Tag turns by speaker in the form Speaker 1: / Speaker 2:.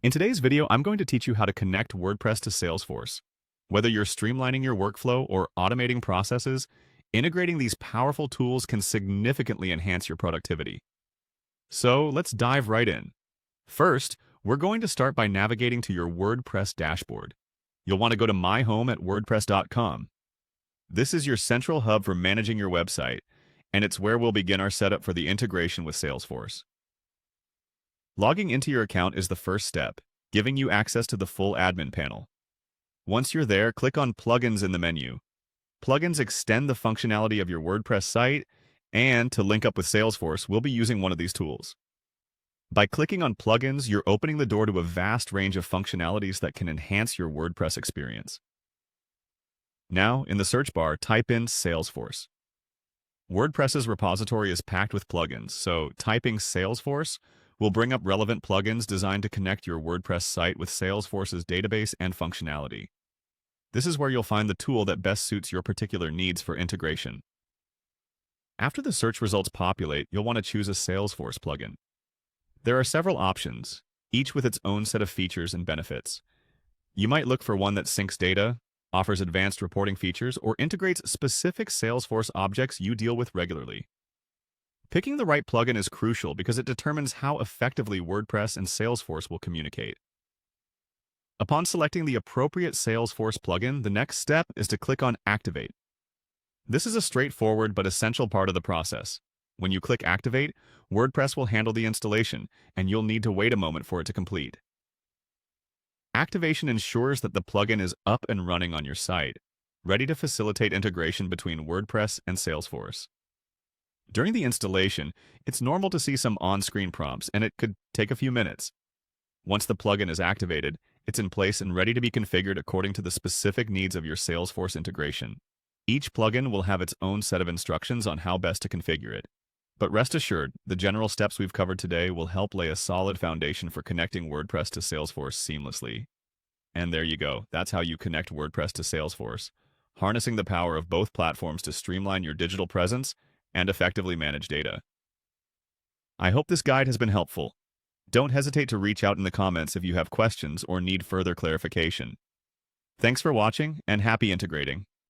Speaker 1: In today's video, I'm going to teach you how to connect WordPress to Salesforce. Whether you're streamlining your workflow or automating processes, integrating these powerful tools can significantly enhance your productivity. So let's dive right in. First, we're going to start by navigating to your WordPress dashboard. You'll want to go to My Home at WordPress.com. This is your central hub for managing your website, and it's where we'll begin our setup for the integration with Salesforce. Logging into your account is the first step, giving you access to the full admin panel. Once you're there, click on Plugins in the menu. Plugins extend the functionality of your WordPress site, and to link up with Salesforce, we'll be using one of these tools. By clicking on Plugins, you're opening the door to a vast range of functionalities that can enhance your WordPress experience. Now, in the search bar, type in Salesforce. WordPress's repository is packed with plugins, so typing Salesforce will bring up relevant plugins designed to connect your WordPress site with Salesforce's database and functionality. This is where you'll find the tool that best suits your particular needs for integration. After the search results populate, you'll want to choose a Salesforce plugin. There are several options, each with its own set of features and benefits. You might look for one that syncs data, offers advanced reporting features, or integrates specific Salesforce objects you deal with regularly. Picking the right plugin is crucial because it determines how effectively WordPress and Salesforce will communicate. Upon selecting the appropriate Salesforce plugin, the next step is to click on Activate. This is a straightforward but essential part of the process. When you click Activate, WordPress will handle the installation, and you'll need to wait a moment for it to complete. Activation ensures that the plugin is up and running on your site, ready to facilitate integration between WordPress and Salesforce. During the installation, it's normal to see some on-screen prompts, and it could take a few minutes. Once the plugin is activated, it's in place and ready to be configured according to the specific needs of your Salesforce integration. Each plugin will have its own set of instructions on how best to configure it. But rest assured, the general steps we've covered today will help lay a solid foundation for connecting WordPress to Salesforce seamlessly. And there you go. That's how you connect WordPress to Salesforce, harnessing the power of both platforms to streamline your digital presence and effectively manage data. I hope this guide has been helpful. Don't hesitate to reach out in the comments if you have questions or need further clarification. Thanks for watching, and happy integrating.